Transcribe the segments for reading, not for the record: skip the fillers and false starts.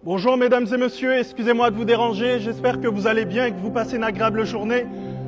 Bonjour mesdames et messieurs, excusez-moi de vous déranger, j'espère que vous allez bien et que vous passez une agréable journée.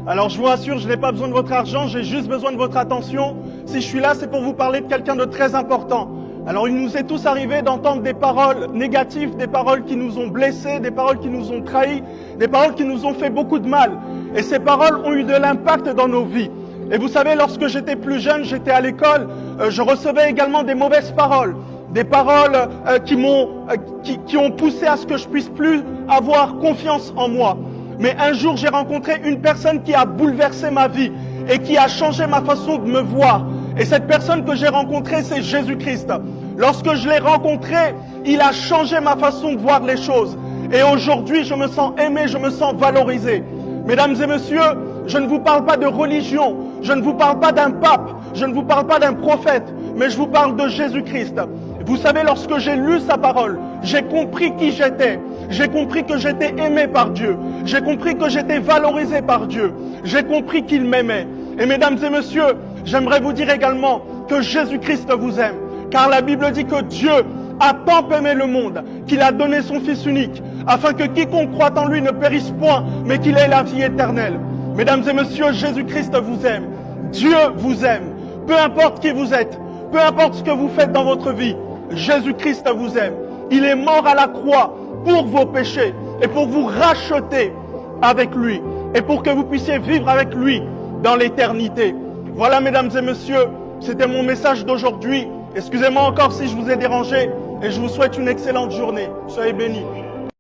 Alors je vous rassure, je n'ai pas besoin de votre argent, j'ai juste besoin de votre attention. Si je suis là, c'est pour vous parler de quelqu'un de très important. Alors il nous est tous arrivé d'entendre des paroles négatives, des paroles qui nous ont blessés, des paroles qui nous ont trahis, des paroles qui nous ont fait beaucoup de mal. Et ces paroles ont eu de l'impact dans nos vies. Et vous savez, lorsque j'étais plus jeune, j'étais à l'école, je recevais également des mauvaises paroles. Des paroles qui ont poussé à ce que je puisse plus avoir confiance en moi. Mais un jour, j'ai rencontré une personne qui a bouleversé ma vie et qui a changé ma façon de me voir. Et cette personne que j'ai rencontrée, c'est Jésus-Christ. Lorsque je l'ai rencontré, il a changé ma façon de voir les choses. Et aujourd'hui, je me sens aimé, je me sens valorisé. Mesdames et messieurs, je ne vous parle pas de religion, je ne vous parle pas d'un pape, je ne vous parle pas d'un prophète, mais je vous parle de Jésus-Christ. Vous savez, lorsque j'ai lu sa parole, j'ai compris qui j'étais. J'ai compris que j'étais aimé par Dieu. J'ai compris que j'étais valorisé par Dieu. J'ai compris qu'il m'aimait. Et mesdames et messieurs, j'aimerais vous dire également que Jésus-Christ vous aime. Car la Bible dit que Dieu a tant aimé le monde qu'il a donné son Fils unique, afin que quiconque croit en lui ne périsse point, mais qu'il ait la vie éternelle. Mesdames et messieurs, Jésus-Christ vous aime. Dieu vous aime. Peu importe qui vous êtes, peu importe ce que vous faites dans votre vie, Jésus-Christ vous aime. Il est mort à la croix pour vos péchés et pour vous racheter avec lui et pour que vous puissiez vivre avec lui dans l'éternité. Voilà, mesdames et messieurs, c'était mon message d'aujourd'hui. Excusez-moi encore si je vous ai dérangé et je vous souhaite une excellente journée. Soyez bénis.